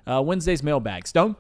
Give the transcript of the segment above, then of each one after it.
Wednesday's mailbag. Stone?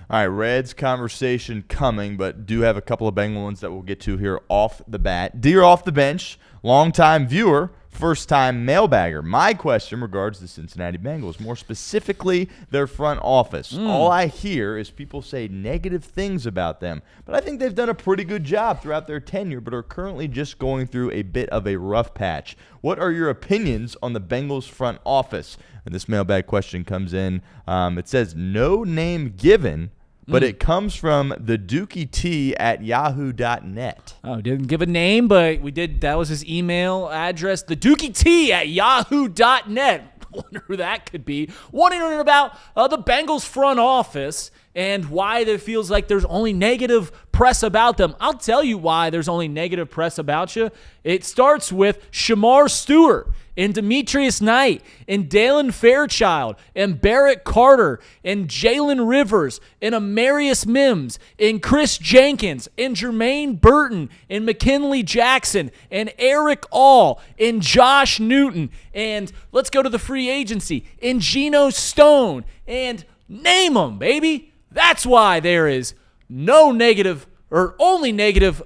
All right, Reds conversation coming, but do have a couple of Bengal ones that we'll get to here off the bat. Dear Off the Bench, longtime viewer, first-time mailbagger. My question regards the Cincinnati Bengals, more specifically their front office. All I hear is people say negative things about them, but I think they've done a pretty good job throughout their tenure, but are currently just going through a bit of a rough patch. What are your opinions on the Bengals front office? And this mailbag question comes in. It says, no name given, but it comes from the Dookie T at yahoo.net. Oh, didn't give a name, but we did. That was his email address, the Dookie T at yahoo.net. I wonder who that could be. Wanting to know about the Bengals front office and why it feels like there's only negative press about them. I'll tell you why there's only negative press about you. It starts with Shamar Stewart and Demetrius Knight and Dalen Fairchild and Barrett Carter and Jalen Rivers and Amarius Mims and Chris Jenkins and Jermaine Burton and McKinley Jackson and Eric All and Josh Newton and let's go to the free agency and Geno Stone and name them, baby. That's why there is no negative or only negative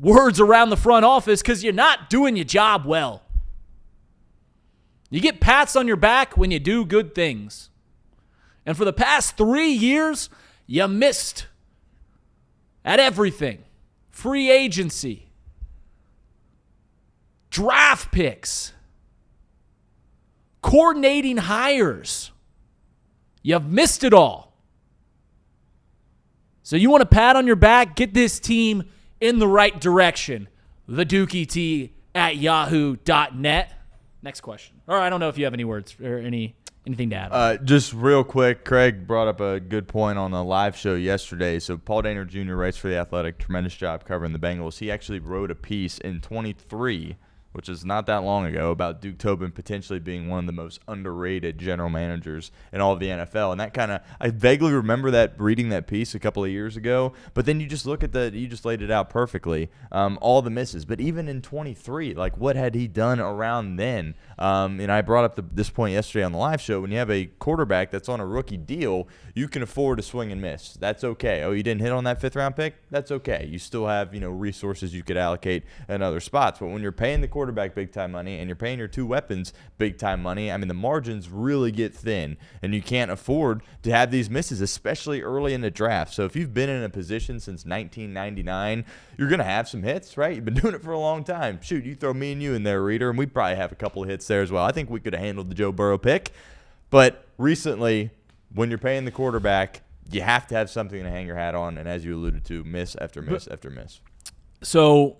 words around the front office because you're not doing your job well. You get pats on your back when you do good things. And for the past 3 years, you missed at everything. Free agency, draft picks, coordinating hires. You've missed it all. So you want a pat on your back? Get this team in the right direction. The Dookie T at yahoo.net. Next question. Or I don't know if you have any words or anything to add. Just real quick, Craig brought up a good point on the live show yesterday. So Paul Dehner Jr. writes for The Athletic. Tremendous job covering the Bengals. He actually wrote a piece in 23, which is not that long ago, about Duke Tobin potentially being one of the most underrated general managers in all of the NFL. And that kind of, I vaguely remember that reading that piece a couple of years ago. But then you just look at you just laid it out perfectly, all the misses. But even in 23, like what had he done around then? And I brought up this point yesterday on the live show. When you have a quarterback that's on a rookie deal, you can afford to swing and miss. That's okay. Oh, you didn't hit on that 5th-round pick? That's okay. You still have, resources you could allocate in other spots. But when you're paying the quarterback big-time money and you're paying your two weapons big-time money, I mean, the margins really get thin, and you can't afford to have these misses, especially early in the draft. So if you've been in a position since 1999, you're going to have some hits, right? You've been doing it for a long time. Shoot, you throw me and you in there, Reader, and we'd probably have a couple of hits there as well. I think we could have handled the Joe Burrow pick. But recently, when you're paying the quarterback, you have to have something to hang your hat on, and as you alluded to, miss after miss after miss. So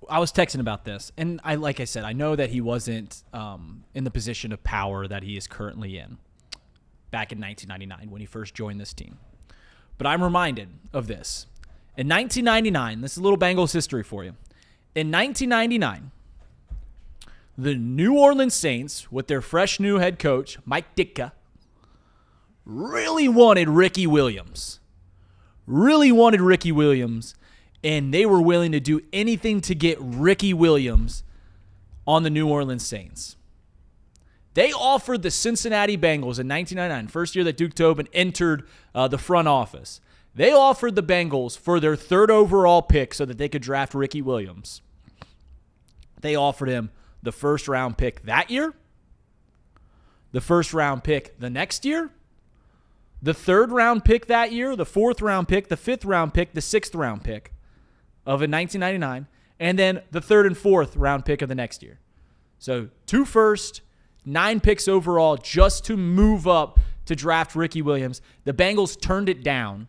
I was texting about this, and like I said, I know that he wasn't in the position of power that he is currently in back in 1999 when he first joined this team. But I'm reminded of this. In 1999, this is a little Bengals history for you. In 1999, the New Orleans Saints, with their fresh new head coach, Mike Ditka, really wanted Ricky Williams. And they were willing to do anything to get Ricky Williams on the New Orleans Saints. They offered the Cincinnati Bengals in 1999, first year that Duke Tobin entered the front office. They offered the Bengals for their 3rd overall pick so that they could draft Ricky Williams. They offered him the 1st-round pick that year, the 1st-round pick the next year, the 3rd-round pick that year, the 4th-round pick, the 5th-round pick, the 6th-round pick of in 1999, and then the 3rd and 4th-round pick of the next year. So 2 first, 9 picks overall just to move up to draft Ricky Williams. The Bengals turned it down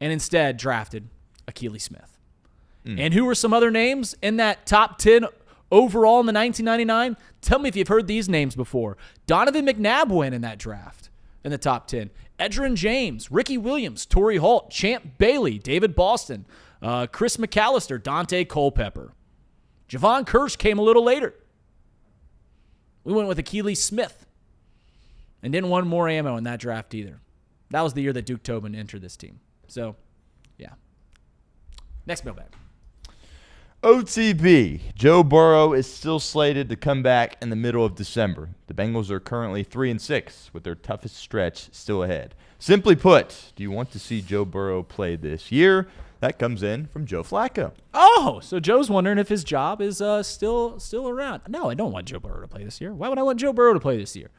and instead drafted Akili Smith. And who were some other names in that top 10 overall in the 1999? Tell me if you've heard these names before. Donovan McNabb went in that draft in the top 10. Edgerrin James, Ricky Williams, Torrey Holt, Champ Bailey, David Boston, Chris McAllister, Dante Culpepper. Javon Kirsch came a little later. We went with Akili Smith and didn't want more ammo in that draft either. That was the year that Duke Tobin entered this team. So, yeah. Next mailbag. OTB, Joe Burrow is still slated to come back in the middle of December. The Bengals are currently 3-6 with their toughest stretch still ahead. Simply put, do you want to see Joe Burrow play this year? That comes in from Joe Flacco. Oh, so Joe's wondering if his job is still around. No, I don't want Joe Burrow to play this year. Why would I want Joe Burrow to play this year?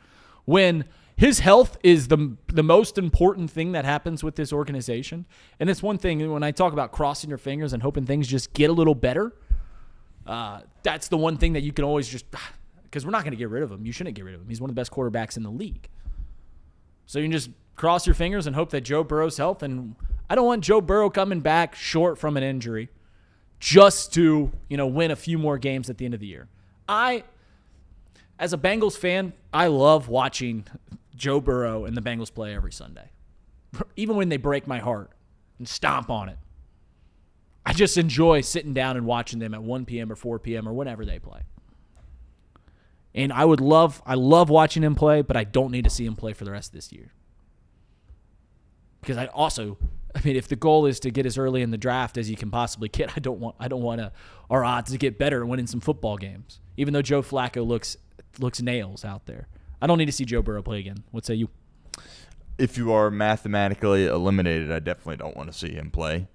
When his health is the most important thing that happens with this organization. And it's one thing when I talk about crossing your fingers and hoping things just get a little better. That's the one thing that you can always just – because we're not going to get rid of him. You shouldn't get rid of him. He's one of the best quarterbacks in the league. So you can just cross your fingers and hope that Joe Burrow's health. And I don't want Joe Burrow coming back short from an injury just to, win a few more games at the end of the year. As a Bengals fan, I love watching Joe Burrow and the Bengals play every Sunday. Even when they break my heart and stomp on it. I just enjoy sitting down and watching them at 1 p.m. or 4 p.m. or whenever they play. And I love watching him play, but I don't need to see him play for the rest of this year. Because if the goal is to get as early in the draft as you can possibly get, I don't want our odds to get better winning some football games. Even though Joe Flacco looks nails out there. I don't need to see Joe Burrow play again. What say you? If you are mathematically eliminated, I definitely don't want to see him play.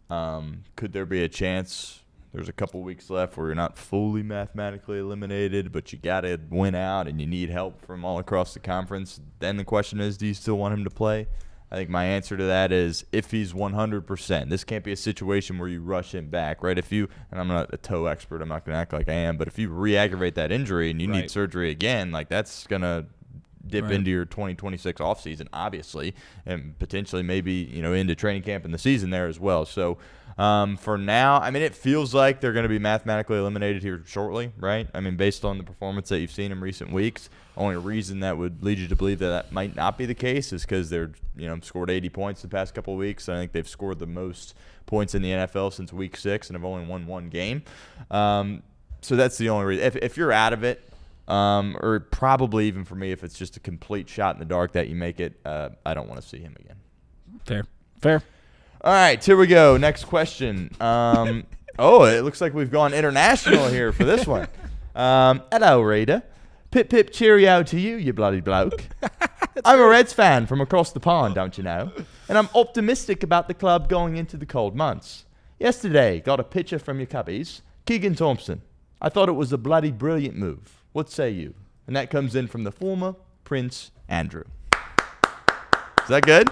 Could there be a chance there's a couple weeks left where you're not fully mathematically eliminated, but you got to win out and you need help from all across the conference? Then the question is, do you still want him to play? I think my answer to that is if he's 100%. This can't be a situation where you rush him back, right? And I'm not a toe expert, I'm not going to act like I am, but if you re-aggravate that injury and you need surgery again, that's going to dip into your 2026 offseason, obviously, and potentially maybe, into training camp in the season there as well. So for now, it feels like they're going to be mathematically eliminated here shortly, right? Based on the performance that you've seen in recent weeks, only reason that would lead you to believe that might not be the case is because they're, scored 80 points the past couple of weeks. I think they've scored the most points in the NFL since week 6 and have only won one game. So that's the only reason. If you're out of it, or probably even for me, if it's just a complete shot in the dark that you make it, I don't want to see him again. Fair. All right, here we go. Next question. It looks like we've gone international here for this one. Hello, Raider. Pip, pip, cheerio to you bloody bloke. I'm a Reds fan from across the pond, don't you know? And I'm optimistic about the club going into the cold months. Yesterday, got a picture from your cubbies, Keegan Thompson. I thought it was a bloody brilliant move. What say you? And that comes in from the former Prince Andrew. Is that good?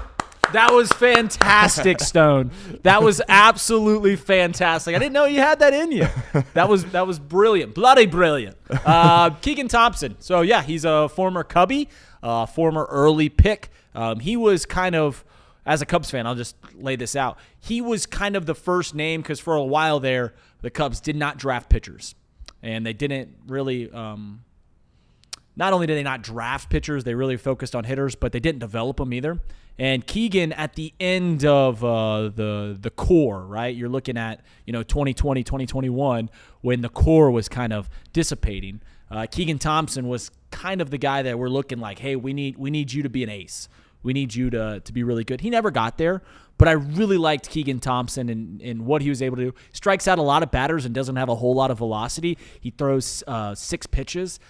That was fantastic, Stone. That was absolutely fantastic. I didn't know you had that in you. That was brilliant. Bloody brilliant. Keegan Thompson. So, yeah, he's a former Cubby, former early pick. He was kind of, as a Cubs fan, I'll just lay this out. He was kind of the first name because for a while there, the Cubs did not draft pitchers. And they didn't really not only did they not draft pitchers, they really focused on hitters, but they didn't develop them either. And Keegan, at the end of the core, right? You're looking at 2020, 2021, when the core was kind of dissipating. Keegan Thompson was kind of the guy that we're looking like, hey, we need you to be an ace. We need you to be really good. He never got there, but I really liked Keegan Thompson and what he was able to do. Strikes out a lot of batters and doesn't have a whole lot of velocity. He throws 6 pitches,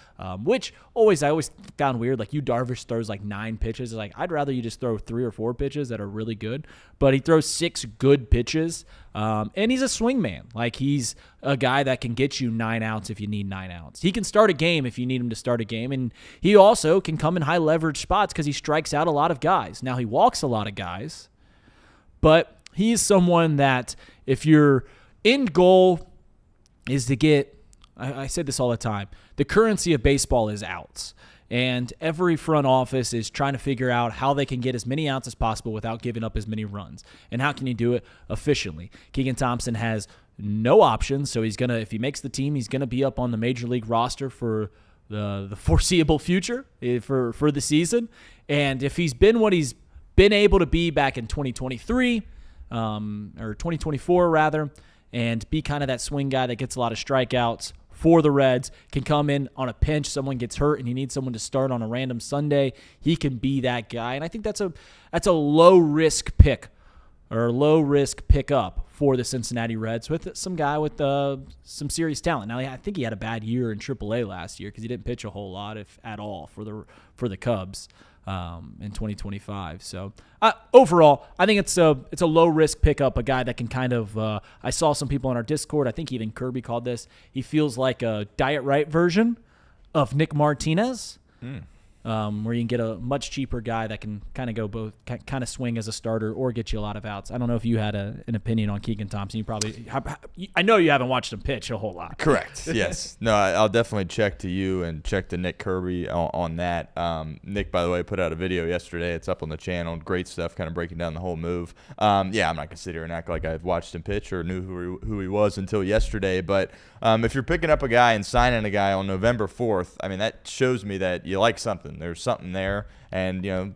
which I always found weird. Like, Yu Darvish throws like 9 pitches. Like, I'd rather you just throw 3 or 4 pitches that are really good. But he throws 6 good pitches, and he's a swing man. Like, he's a guy that can get you 9 outs if you need 9 outs. He can start a game if you need him to start a game, and he also can come in high leverage spots because he strikes out a lot of guys. Now, he walks a lot of guys, but he's someone that if your end goal is to get, I say this all the time, the currency of baseball is outs. And every front office is trying to figure out how they can get as many outs as possible without giving up as many runs. And how can you do it efficiently? Keegan Thompson has no options, so if he makes the team, he's going to be up on the major league roster for the foreseeable future for the season. And if he's been what he's been able to be back in 2023, or 2024 rather, and be kind of that swing guy that gets a lot of strikeouts for the Reds, can come in on a pinch, someone gets hurt and you need someone to start on a random Sunday, he can be that guy. And I think that's a low risk pick or low risk pickup for the Cincinnati Reds with some guy with some serious talent. Now, I think he had a bad year in AAA last year because he didn't pitch a whole lot, if at all, for the Cubs in 2025. So overall, I think it's a low risk pickup, a guy that can kind of. I saw some people on our Discord. I think even Kirby called this. He feels like a Diet Right version of Nick Martinez. Where you can get a much cheaper guy that can kind of go both, kind of swing as a starter or get you a lot of outs. I don't know if you had an opinion on Keegan Thompson. You probably, I know you haven't watched him pitch a whole lot. Correct. Yes. No, I'll definitely check to you and check to Nick Kirby on that. Nick, by the way, put out a video yesterday. It's up on the channel. Great stuff, kind of breaking down the whole move. Yeah, I'm not gonna sit here and act like I've watched him pitch or knew who he was until yesterday. But if you're picking up a guy and signing a guy on November 4th, I mean, that shows me that you like something. There's something there, and the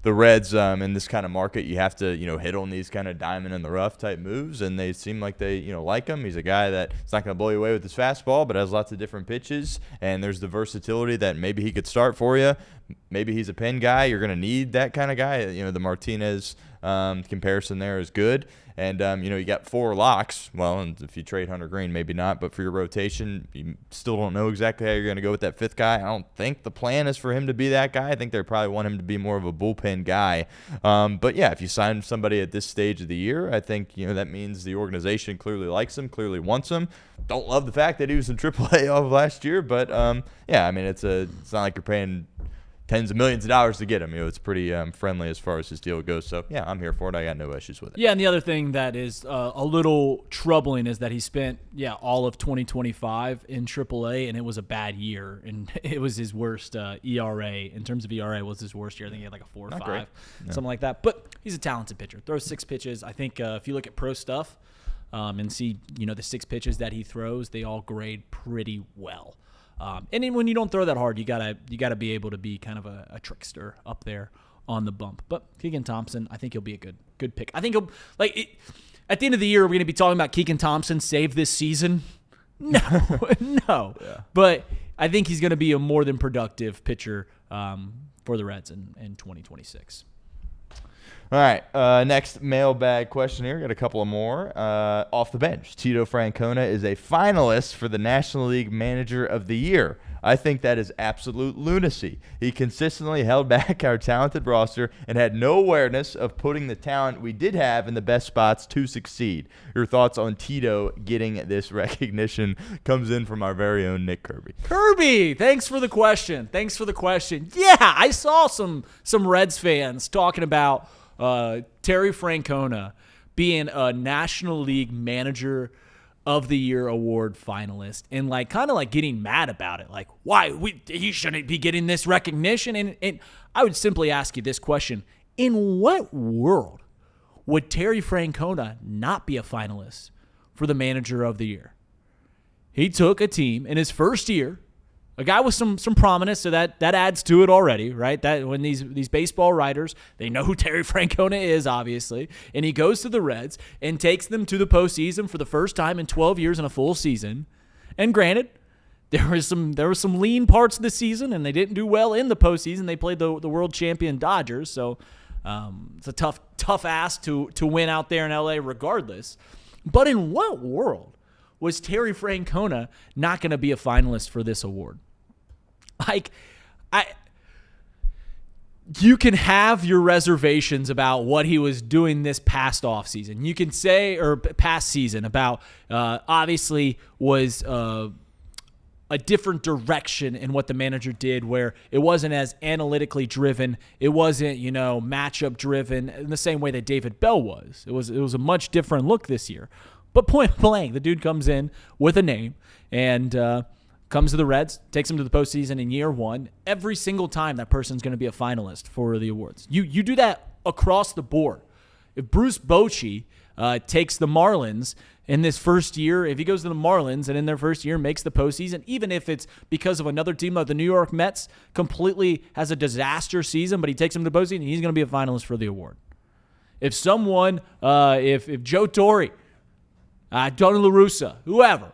Reds in this kind of market, you have to hit on these kind of diamond in the rough type moves, and they seem like they like him. He's a guy that's not going to blow you away with his fastball, but has lots of different pitches, and there's the versatility that maybe he could start for you. Maybe he's a pen guy. You're going to need that kind of guy. The Martinez comparison there is good. And, you got 4 locks. Well, and if you trade Hunter Green, maybe not. But for your rotation, you still don't know exactly how you're going to go with that 5th guy. I don't think the plan is for him to be that guy. I think they probably want him to be more of a bullpen guy. But, yeah, if you sign somebody at this stage of the year, I think, that means the organization clearly likes him, clearly wants him. Don't love the fact that he was in AAA all of last year. But, yeah, I mean, it's not like you're paying tens of millions of dollars to get him. It's pretty friendly as far as his deal goes. So, yeah, I'm here for it. I got no issues with it. Yeah, and the other thing that is a little troubling is that he spent, all of 2025 in AAA, and it was a bad year. And it was his worst ERA. In terms of ERA, it was his worst year. I think he had like a 4 or 5, something like that. But he's a talented pitcher. Throws 6 pitches. I think if you look at pro stuff and see, the 6 pitches that he throws, they all grade pretty well. And then when you don't throw that hard, you gotta be able to be kind of a trickster up there on the bump. But Keegan Thompson, I think he'll be a good pick. I think he'll at the end of the year, we're gonna be talking about Keegan Thompson save this season. No. Yeah. But I think he's gonna be a more than productive pitcher for the Reds in 2026. All right, next mailbag question here. Got a couple of more. Off the bench, Tito Francona is a finalist for the National League Manager of the Year. I think that is absolute lunacy. He consistently held back our talented roster and had no awareness of putting the talent we did have in the best spots to succeed. Your thoughts on Tito getting this recognition comes in from our very own Nick Kirby. Kirby, thanks for the question. Yeah, I saw some Reds fans talking about Terry Francona being a National League Manager of the Year award finalist and kind of getting mad about it. Like, why? He shouldn't be getting this recognition. And I would simply ask you this question. In what world would Terry Francona not be a finalist for the Manager of the Year? He took a team in his first year, a guy with some prominence, so that adds to it already, right? That when these baseball writers, they know who Terry Francona is, obviously, and he goes to the Reds and takes them to the postseason for the first time in 12 years in a full season. And granted, there were some lean parts of the season, and they didn't do well in the postseason. They played the world champion Dodgers, so it's a tough ask to win out there in LA regardless. But in what world was Terry Francona not going to be a finalist for this award? You can have your reservations about what he was doing this past offseason. You can say, or past season, about obviously was a different direction in what the manager did, where it wasn't as analytically driven. It wasn't, matchup driven in the same way that David Bell was. It was a much different look this year. But point blank, the dude comes in with a name and comes to the Reds, takes them to the postseason in year 1. Every single time that person's going to be a finalist for the awards. You do that across the board. If Bruce Bochy takes the Marlins in this first year, if he goes to the Marlins and in their first year makes the postseason, even if it's because of another team like the New York Mets completely has a disaster season, but he takes them to the postseason, he's going to be a finalist for the award. If someone, if Joe Torre, Tony La Russa, whoever,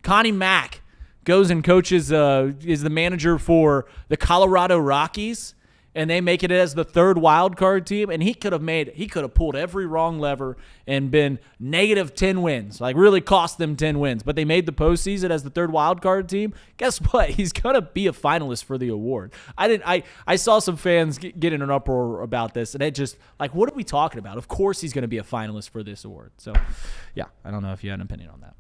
Connie Mack goes and coaches, is the manager for the Colorado Rockies, and they make it as the third wild card team, and he could have pulled every wrong lever and been negative 10 wins, like really cost them 10 wins. But they made the postseason as the third wild card team. Guess what? He's gonna be a finalist for the award. I saw some fans get in an uproar about this, and it just like, what are we talking about? Of course he's gonna be a finalist for this award. So, yeah, I don't know if you had an opinion on that.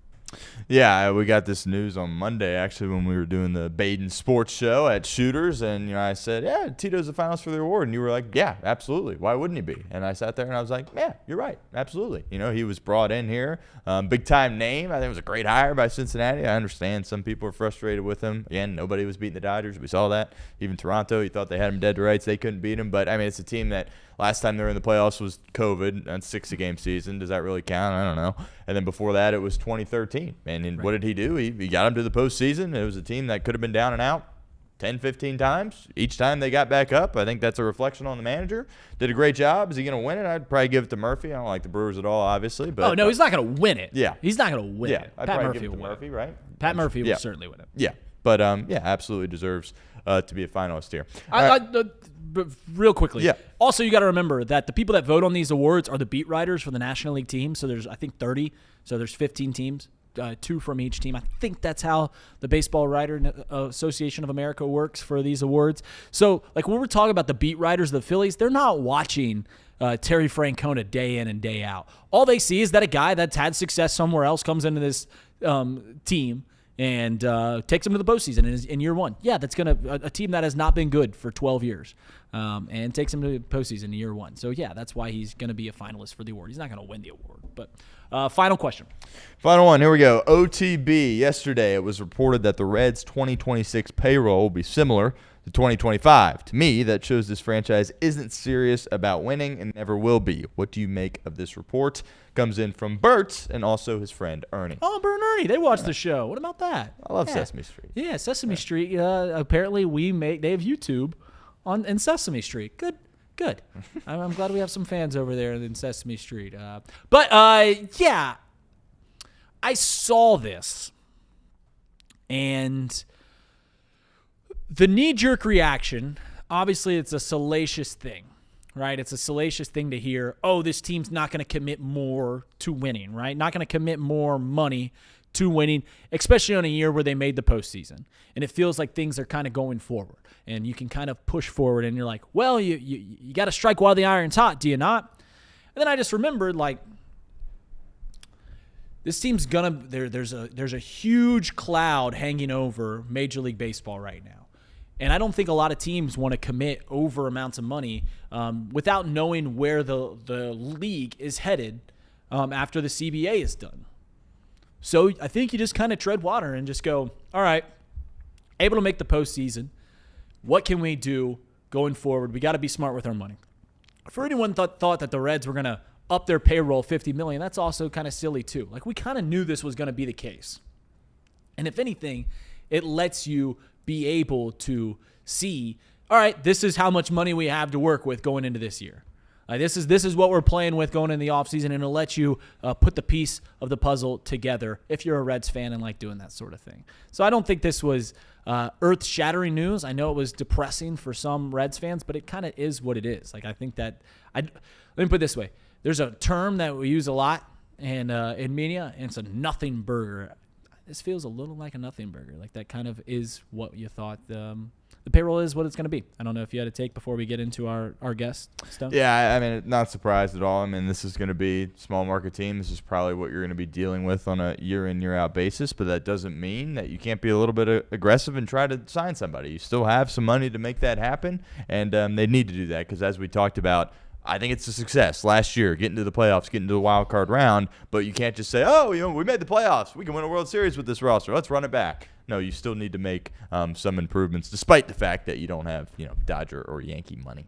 Yeah, we got this news on Monday, actually, when we were doing the Baden Sports Show at Shooters, and I said, yeah, Tito's the finalist for the award, and you were like, yeah, absolutely. Why wouldn't he be? And I sat there and I was like, yeah, you're right, absolutely. He was brought in here, big-time name. I think it was a great hire by Cincinnati. I understand some people are frustrated with him. Again, nobody was beating the Dodgers. We saw that. Even Toronto, you thought they had him dead to rights. They couldn't beat him. But, it's a team that last time they were in the playoffs was COVID, and 60-game season. Does that really count? I don't know. And then before that, it was 2013. And what did he do? He got them to the postseason. It was a team that could have been down and out 10, 15 times. Each time they got back up. I think that's a reflection on the manager. Did a great job. Is he going to win it? I'd probably give it to Murphy. I don't like the Brewers at all, obviously. But no, he's not going to win it. Yeah. He's not going to win it. I'd Pat probably Murphy give it to will Murphy, right? Pat Murphy will certainly win it. Yeah. But, absolutely deserves to be a finalist here. But real quickly. Yeah. Also, you got to remember that the people that vote on these awards are the beat writers for the National League team. So there's, I think, 30. So there's 15 teams, 2 from each team. I think that's how the Baseball Writer Association of America works for these awards. So, like, when we're talking about the beat writers of the Phillies, they're not watching Terry Francona day in and day out. All they see is that a guy that's had success somewhere else comes into this team and takes them to the postseason in year one. Yeah, that's a team that has not been good for 12 years and takes him to the postseason in year one. So, yeah, that's why he's going to be a finalist for the award. He's not going to win the award. But final question. Final one. Here we go. OTB. Yesterday, it was reported that the Reds' 2026 payroll will be similar to 2025. To me, that shows this franchise isn't serious about winning and never will be. What do you make of this report? Comes in from Bert and also his friend Ernie. Oh, Bert and Ernie, they watch the show. What about that? I love Sesame Street. Yeah, Sesame Street. Apparently, they have YouTube in Sesame Street. Good. I'm glad we have some fans over there in Sesame Street. But I saw this, and the knee-jerk reaction, obviously it's a salacious thing, right? It's a salacious thing to hear, oh, this team's not going to commit more to winning, right? Not going to commit more money to winning, especially on a year where they made the postseason. And it feels like things are kind of going forward. And you can kind of push forward, and you're like, well, you got to strike while the iron's hot, do you not? And then I just remembered, like, this team's there's a huge cloud hanging over Major League Baseball right now. And I don't think a lot of teams want to commit over amounts of money without knowing where the league is headed after the CBA is done. So I think you just kind of tread water and just go, all right, able to make the postseason. What can we do going forward? We got to be smart with our money. For anyone thought that the Reds were going to up their payroll $50 million, that's also kind of silly too. Like, we kind of knew this was going to be the case. And if anything, it lets you be able to see, all right, this is how much money we have to work with going into this year. This is what we're playing with going into the offseason, and it'll let you put the piece of the puzzle together if you're a Reds fan and like doing that sort of thing. So I don't think this was earth-shattering news. I know it was depressing for some Reds fans, but it kind of is what it is. Like, I think that let me put it this way. There's a term that we use a lot in media, and it's a nothing burger. This feels a little like a nothing burger. Like, that kind of is what you thought the payroll is, what it's going to be. I don't know if you had a take before we get into our guest stuff. Yeah, I mean, not surprised at all. I mean, this is going to be small market team. This is probably what you're going to be dealing with on a year in, year out basis, but that doesn't mean that you can't be a little bit aggressive and try to sign somebody. You still have some money to make that happen, and they need to do that because, as we talked about, I think it's a success last year, getting to the playoffs, getting to the wild card round, but you can't just say, oh, we made the playoffs. We can win a World Series with this roster. Let's run it back. No, you still need to make some improvements, despite the fact that you don't have, Dodger or Yankee money.